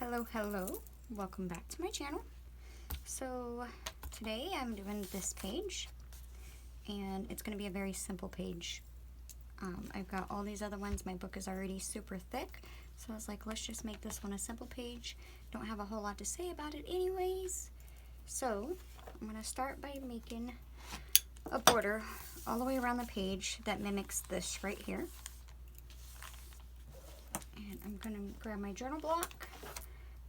Hello, welcome back to my channel. So today I'm doing this page and it's going to be a very simple page. I've got all these other ones, my book is already super thick, so I was like, let's just make this one a simple page. Don't have a whole lot to say about it anyways. So I'm going to start by making a border all the way around the page that mimics this right here. And I'm going to grab my journal block.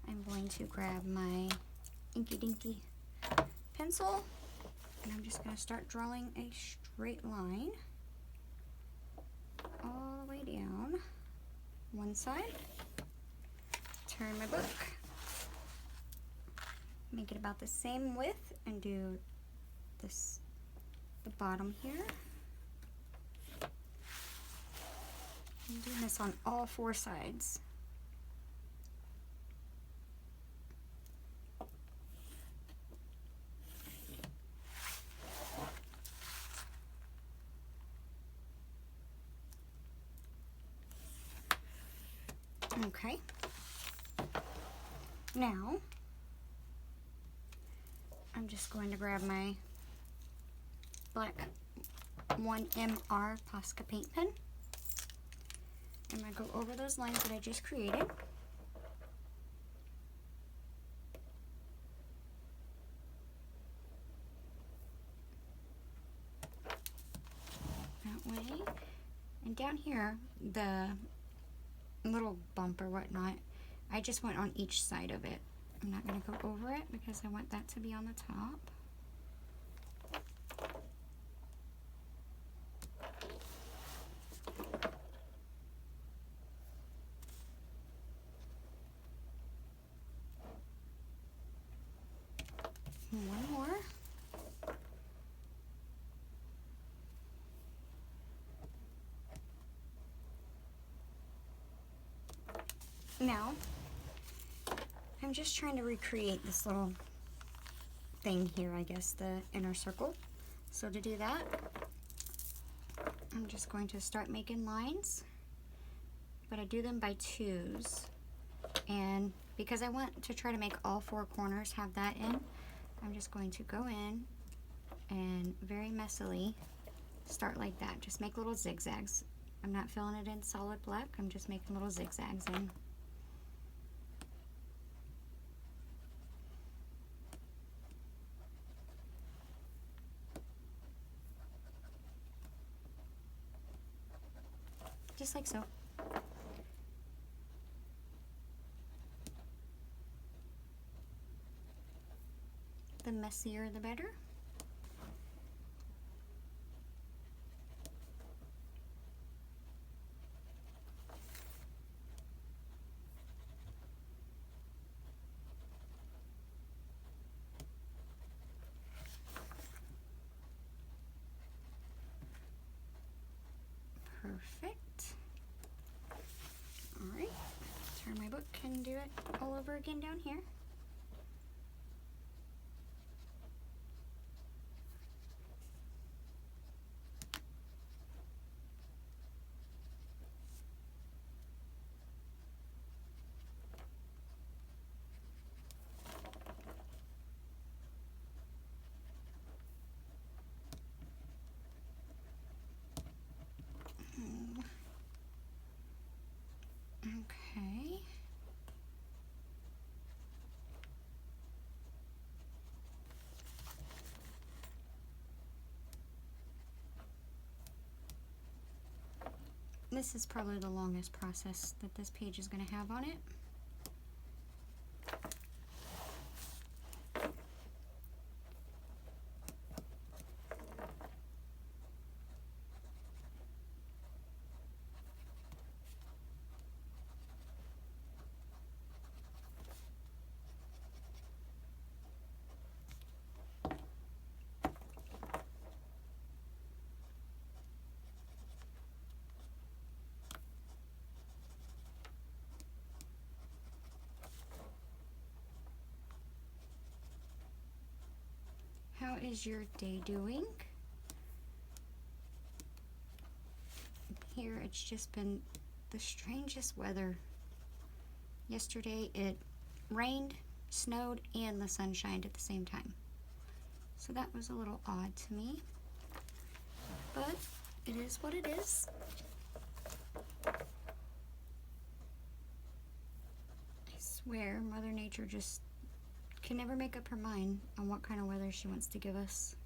I'm going to grab my Inky Dinky pencil, and I'm just going to start drawing a straight line all the way down one side. Turn my book, make it about the same width, and do this, the bottom here. I'm doing this on all four sides. Okay, now I'm just going to grab my black 1MR Posca paint pen. I'm going to go over those lines that I just created. That way. And down here, the little bump or whatnot, I just went on each side of it. I'm not going to go over it because I want that to be on the top. One more. Now, I'm just trying to recreate this little thing here, I guess, the inner circle. So to do that, I'm just going to start making lines, but I do them by twos. And because I want to try to make all four corners have that in, I'm just going to go in and very messily start like that. Just make little zigzags. I'm not filling it in solid black, I'm just making little zigzags in. Just like so. The messier the better. Perfect. Alright, turn my book and do it all over again down here. Okay. This is probably the longest process that this page is going to have on it. How is your day doing? Here it's just been the strangest weather. Yesterday it rained, snowed, and the sun shined at the same time. So that was a little odd to me, but it is what it is. I swear, Mother Nature just can never make up her mind on what kind of weather she wants to give us.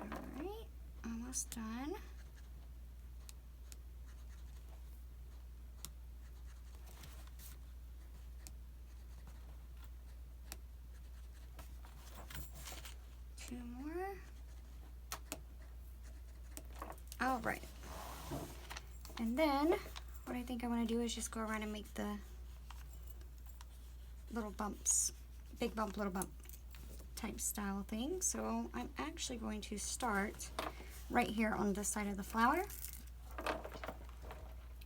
Alright, almost done. Two more. All right. And then what I think I want to do is just go around and make the little bumps, big bump, little bump type style thing. So I'm actually going to start right here on this side of the flower.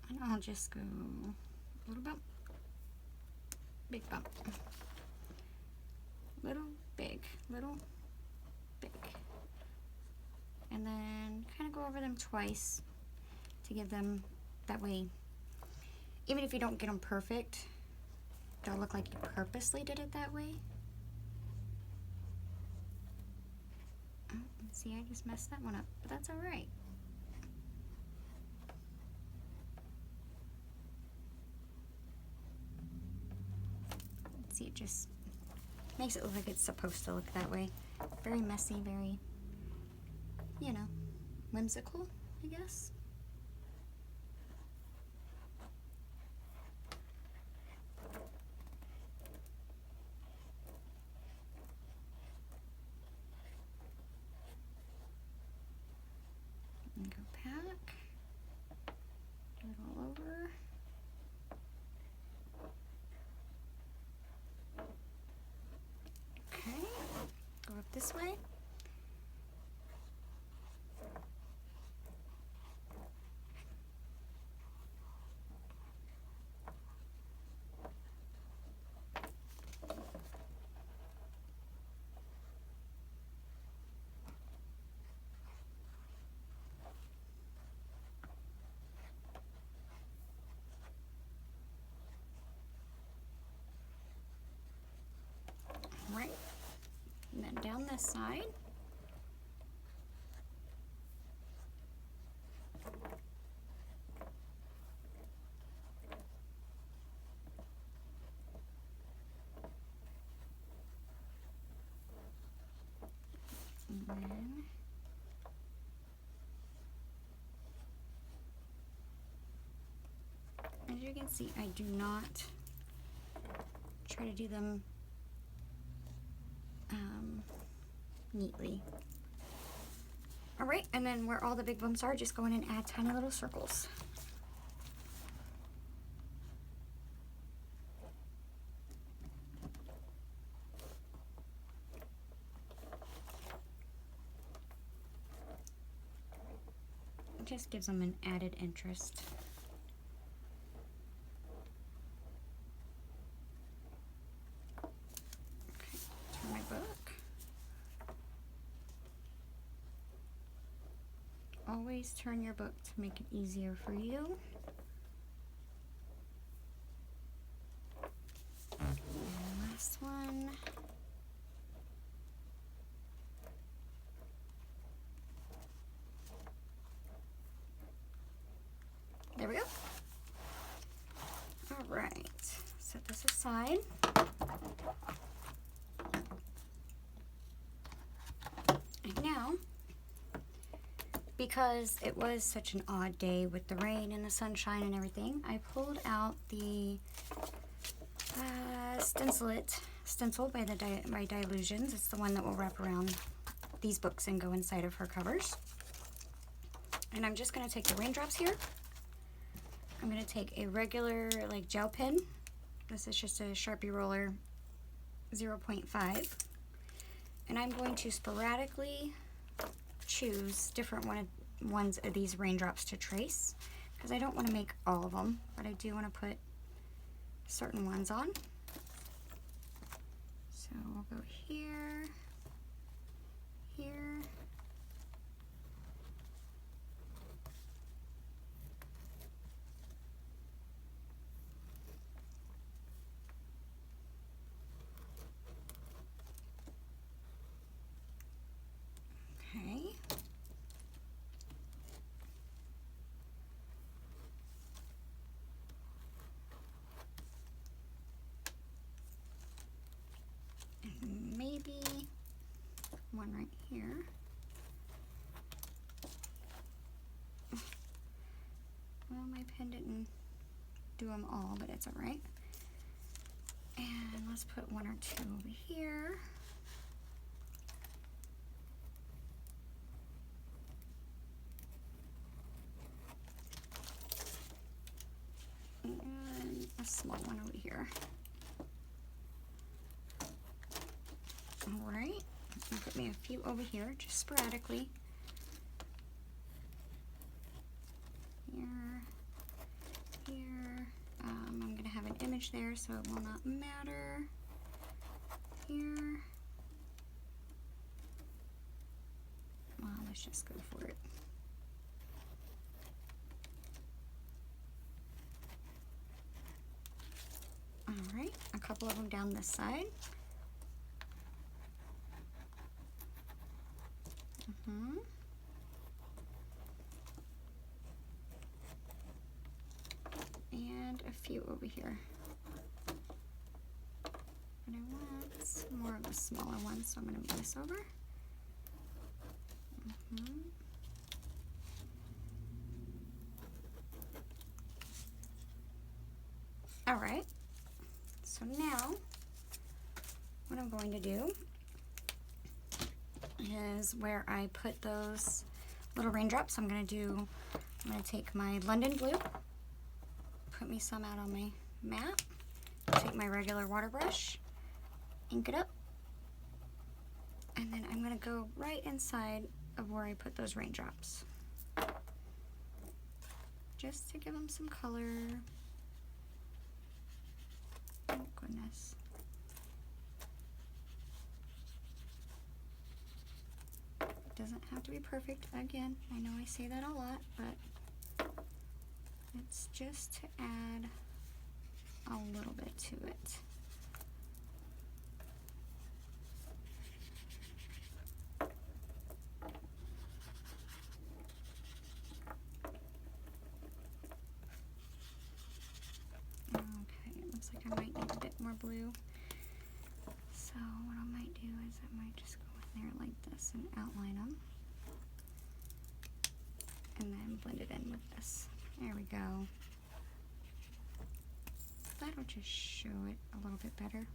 And I'll just go little bump, big bump, little, big, little, big. And then kind of go over them twice to give them, that way, even if you don't get them perfect, they'll look like you purposely did it that way. Oh, see, I just messed that one up, but that's all right. See, it just makes it look like it's supposed to look that way. Very messy, very, you know, whimsical, I guess. And go back, do it all over. Okay, go up this way. Right, and then down this side. And then as you can see, I do not try to do them neatly. All right, and then where all the big bumps are, just go in and add tiny little circles. It just gives them an added interest. Okay, turn my book. Always turn your book to make it easier for you. And last one. There we go. All right, set this aside. And now, because it was such an odd day with the rain and the sunshine and everything, I pulled out the stencil by Dylusions. It's the one that will wrap around these books and go inside of her covers. And I'm just going to take the raindrops here. I'm going to take a regular like gel pen. This is just a Sharpie roller 0.5. And I'm going to sporadically choose different ones of these raindrops to trace, because I don't want to make all of them, but I do want to put certain ones on. So we'll go here, here, right here. Well, my pen didn't do them all, but it's all right. And let's put one or two over here. And a small one over here. All right, I'll put me a few over here, just sporadically. Here, here. I'm gonna have an image there, so it will not matter. Here. Well, let's just go for it. All right, a couple of them down this side. And a few over here. But I want more of a smaller one, so I'm going to move this over. All right, so now what I'm going to do is where I put those little raindrops, I'm going to take my London blue, put me some out on my mat, take my regular water brush, ink it up, and then I'm going to go right inside of where I put those raindrops, just to give them some color. Oh goodness. Doesn't have to be perfect. Again, I know I say that a lot, but it's just to add a little bit to it. Okay, it looks like I might need a bit more blue. So what I might do is I might just go in there like this and outline them. And then blend it in with this. There we go. That'll just show it a little bit better.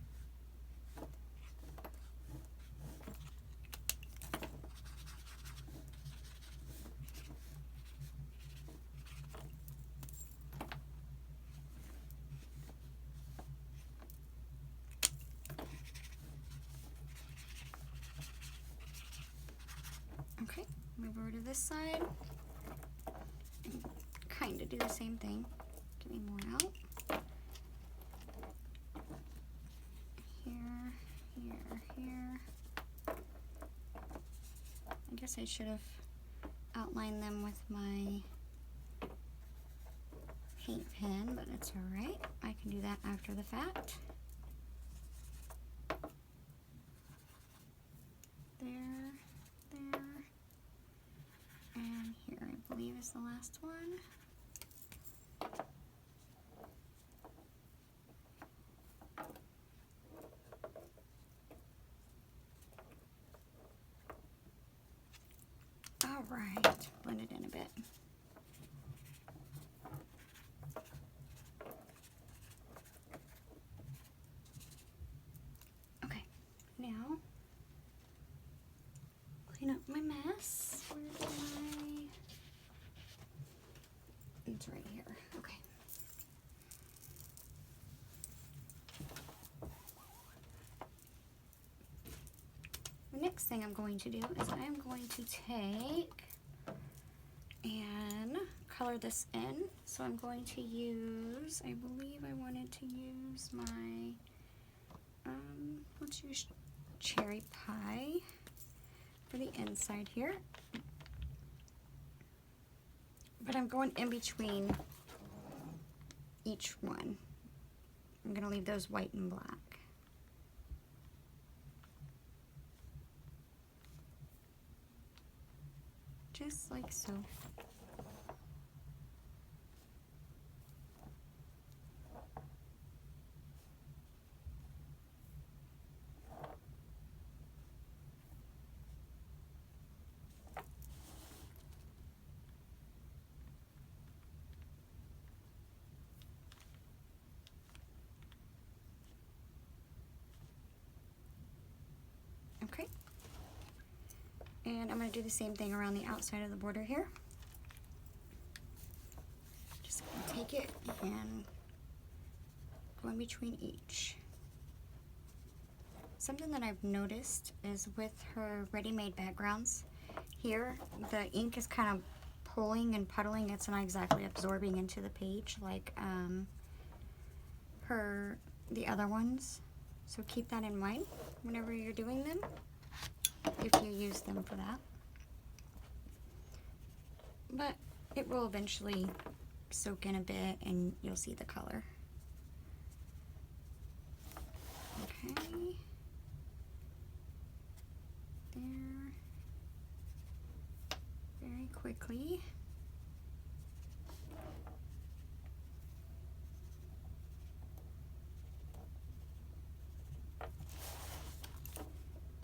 Okay, move over to this side. And kind of do the same thing. Get me more out. Here, here, here. I guess I should have outlined them with my paint pen, but it's all right. I can do that after the fact. There, there, and here I believe is the last one. All right, blend it in a bit. Okay, now clean up my mess. Where's my... It's right here. Okay. The next thing I'm going to do is I'm going to take and color this in. So I'm going to use, I believe I wanted to use my, let's use Cherry Pie for the inside here. But I'm going in between each one. I'm going to leave those white and black. Just like so. And I'm going to do the same thing around the outside of the border here. Just going to take it and go in between each. Something that I've noticed is with her ready-made backgrounds, here the ink is kind of pulling and puddling. It's not exactly absorbing into the page like the other ones. So keep that in mind whenever you're doing them, if you use them for that. But it will eventually soak in a bit and you'll see the color. Okay. There. Very quickly.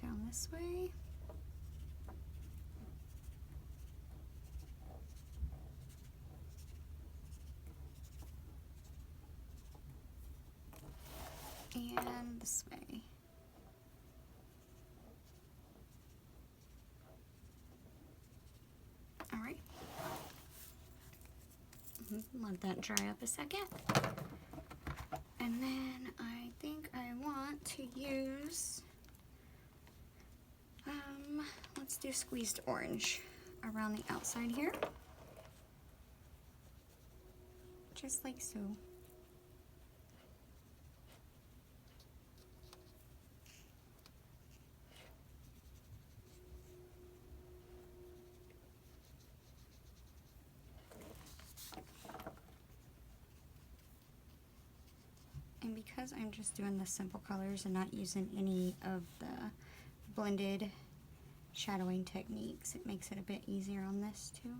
Down this way. And this way. All right. Let that dry up a second. And then I think I want to use, let's do squeezed orange around the outside here. Just like so. And because I'm just doing the simple colors and not using any of the blended shadowing techniques, it makes it a bit easier on this too.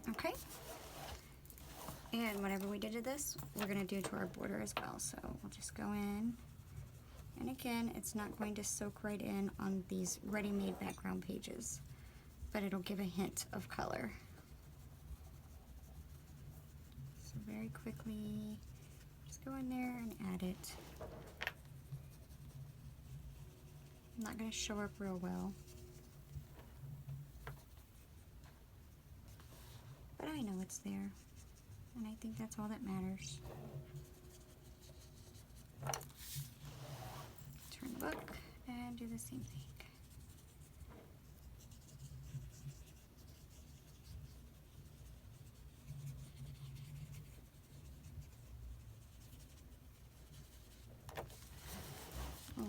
Okay. And whatever we did to this, we're going to do to our border as well. So we'll just go in. And again, it's not going to soak right in on these ready-made background pages, but it'll give a hint of color. So very quickly, just go in there and add it. I'm not going to show up real well, but I know it's there. And I think that's all that matters. Turn the book and do the same thing.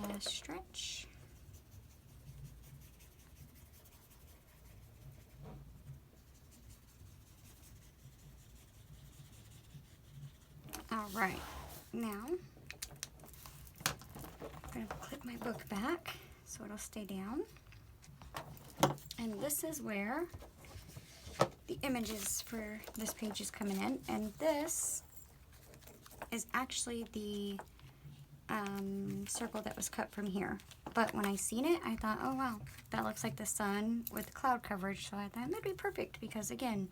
Last stretch. All right, now I'm going to clip my book back so it'll stay down. And this is where the images for this page is coming in. And this is actually the circle that was cut from here. But when I seen it, I thought, oh wow, that looks like the sun with cloud coverage. So I thought it would be perfect because again,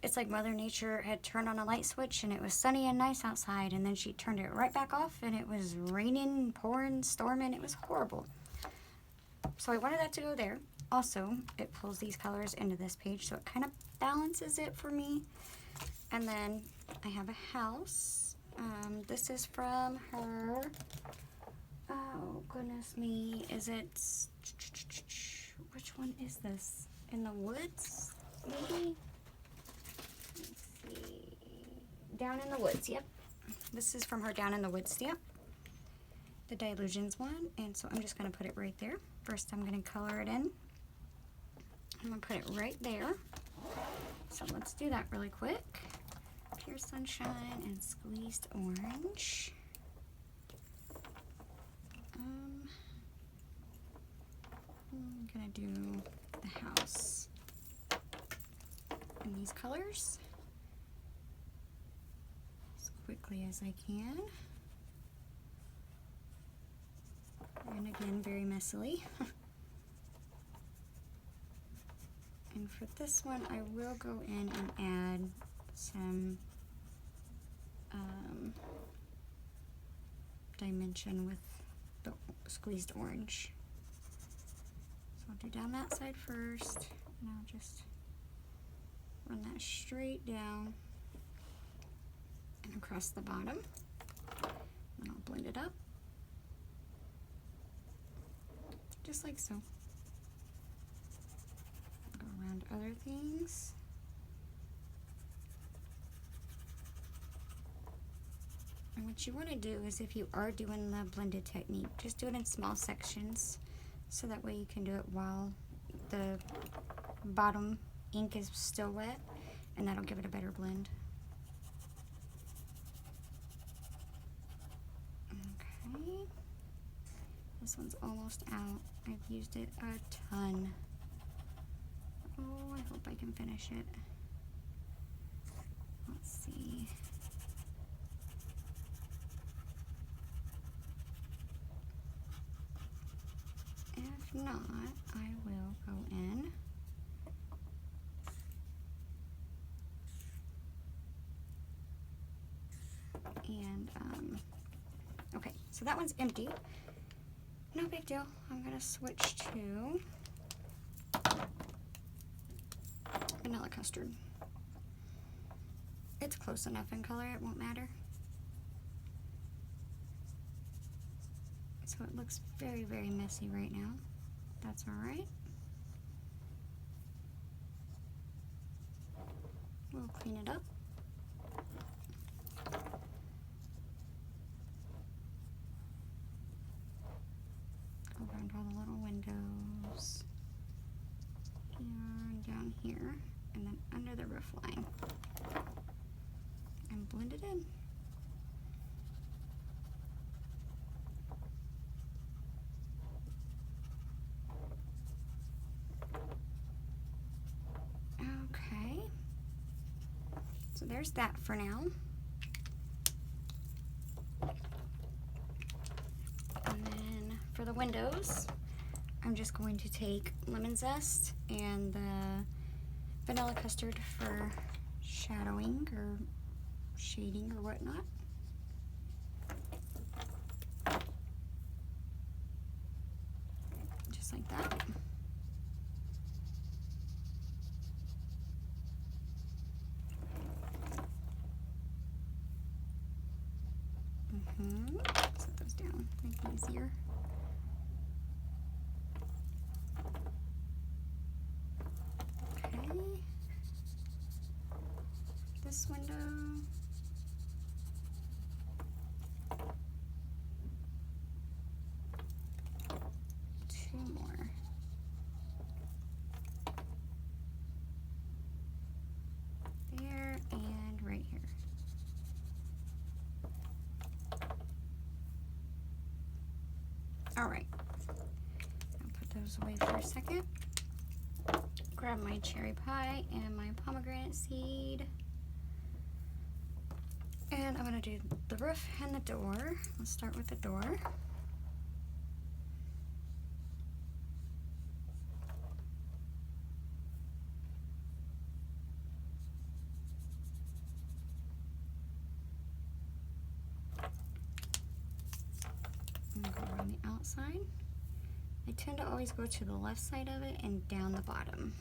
it's like Mother Nature had turned on a light switch and it was sunny and nice outside, and then she turned it right back off and it was raining, pouring, storming. It was horrible. So I wanted that to go there. Also, it pulls these colors into this page, so it kind of balances it for me. And then I have a house. This is from her, oh goodness me, is it, which one is this? In the Woods, maybe? Down in the Woods, yep. This is from her Down in the Woods stamp, the Dylusions one, and so I'm just going to put it right there. First I'm going to color it in. I'm going to put it right there. So let's do that really quick. Pure Sunshine and Squeezed Orange. I'm going to do the house in these colors quickly as I can, and again very messily. And for this one, I will go in and add some dimension with the squeezed orange. So I'll do down that side first, and I'll just run that straight down and across the bottom. And I'll blend it up, just like so. Go around other things. And what you want to do is, if you are doing the blended technique, just do it in small sections, so that way you can do it while the bottom ink is still wet, and that'll give it a better blend. Okay, this one's almost out. I've used it a ton. Oh, I hope I can finish it. Let's see. If not, I will go in and, okay, so that one's empty. No big deal. I'm gonna switch to vanilla custard. It's close enough in color, it won't matter. So it looks very, very messy right now. That's all right. We'll clean it up. Go around all the little windows. And down here, and then under the roof line. And blend it in. Okay. So there's that for now. And then for the windows, I'm just going to take lemon zest and the vanilla custard for shadowing or shading or whatnot. Just like that. Set those down, make it easier. Okay. This window. Two more. There and right here. All right, I'll put those away for a second. Grab my cherry pie and my pomegranate seed. And I'm gonna do the roof and the door. Let's start with the door. And go around the outside. I tend to always go to the left side of it and down the bottom.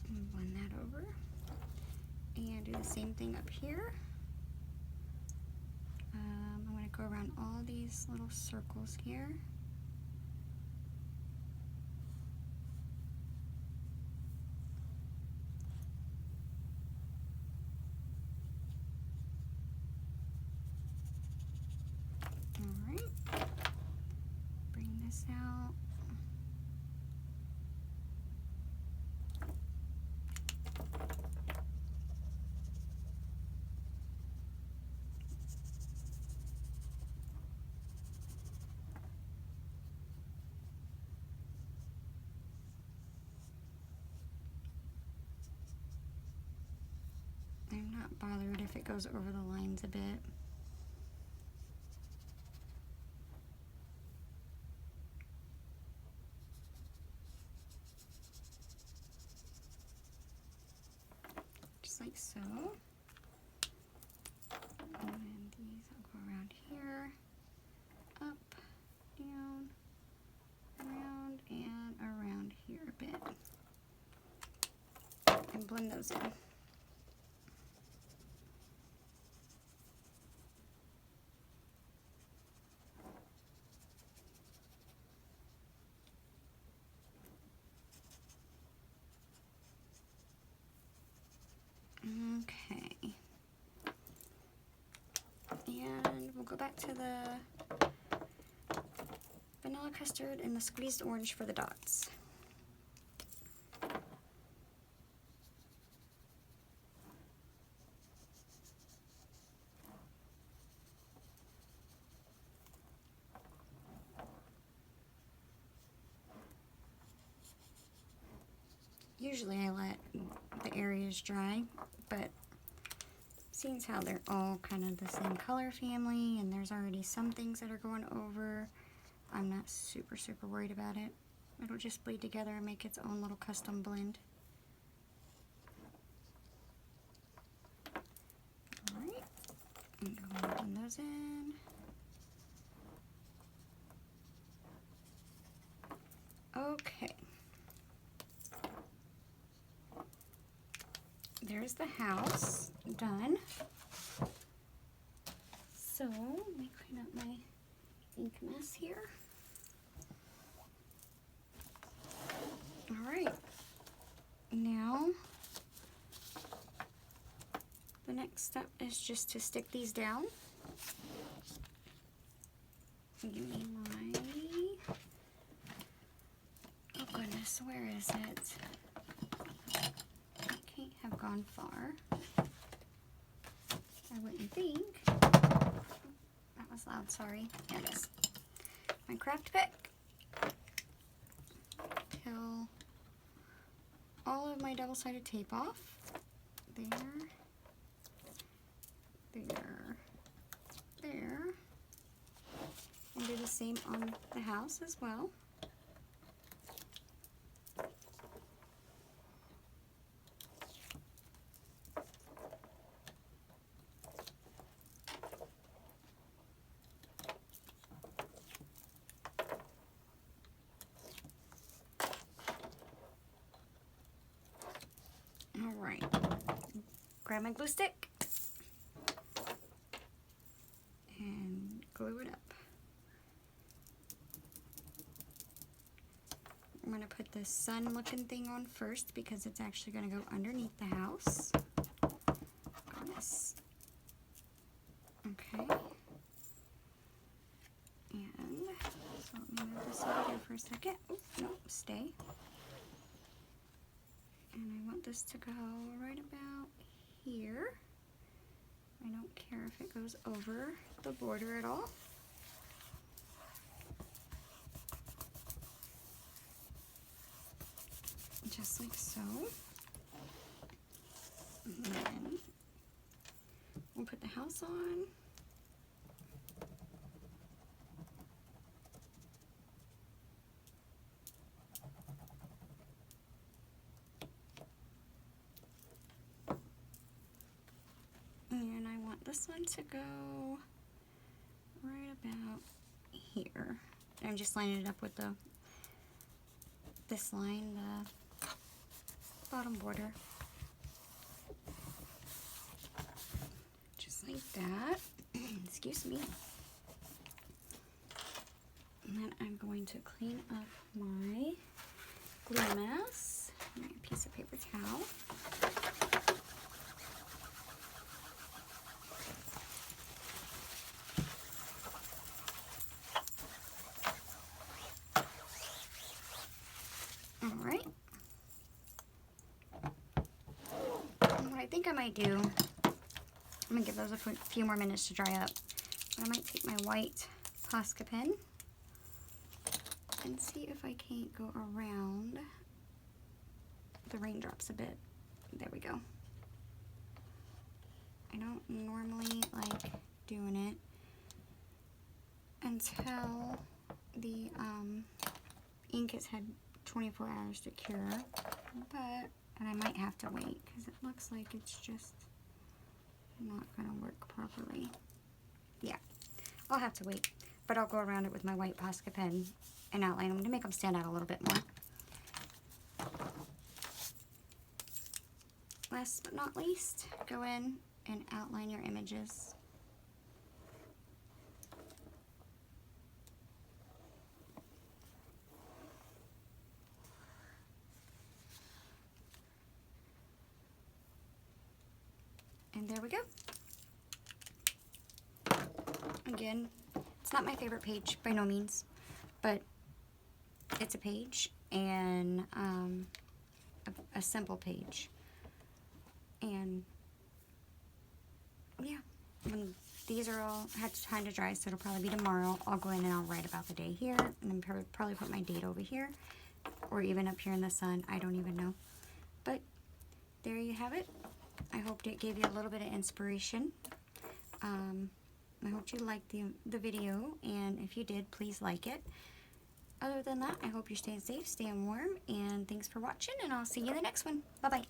And blend that over. And do the same thing up here. I'm going to go around all these little circles here. Alright. Bring this out. I'm not bothered if it goes over the lines a bit. just like so. And then these will go around here, up, down, around, and around here a bit. And blend those in. Okay. And we'll go back to the vanilla custard and the squeezed orange for the dots. Usually I let the areas dry, but seeing how they're all kind of the same color family and there's already some things that are going over, I'm not super worried about it. It'll just bleed together and make its own little custom blend. Alright, and go ahead and blend those in. Okay. There's the house done. So let me clean up my ink mess here. All right. Now the next step is just to stick these down. Give me my, oh goodness, where is it? Can't have gone far. I wouldn't think. That was loud, sorry. There it is. My craft pick. Peel all of my double-sided tape off. There. There. And do the same on the house as well. Alright, grab my glue stick and glue it up. I'm going to put this sun looking thing on first because it's actually going to go underneath the house. Goodness. Okay. And so let me move this over here for a second. Oh, no, stay. And I want this to go right about here. I don't care if it goes over the border at all. Just like so. And then we'll put the house on. And I want this one to go right about here. I'm just lining it up with this line, the bottom border. Just like that. Excuse me. And then I'm going to clean up my glue mess. My piece of paper towel. Alright. What I think I might do, I'm going to give those a few more minutes to dry up. I might take my white Posca pen and see if I can't go around the raindrops a bit. There we go. I don't normally like doing it until the ink has had 24 hours to cure, but And I might have to wait because it looks like it's just not going to work properly. Yeah, I'll have to wait. But I'll go around it with my white Posca pen and outline them to make them stand out a little bit more. Last but not least, go in and outline your images. And there we go. Again, it's not my favorite page by no means, but it's a page and a simple page. And yeah, when these are all had time to dry, so it'll probably be tomorrow. I'll go in and I'll write about the day here, and then probably put my date over here, or even up here in the sun. I don't even know. But there you have it. I hope it gave you a little bit of inspiration. I hope you liked the video, and if you did, please like it. Other than that, I hope you're staying safe, staying warm, and thanks for watching, and I'll see you in the next one. Bye-bye.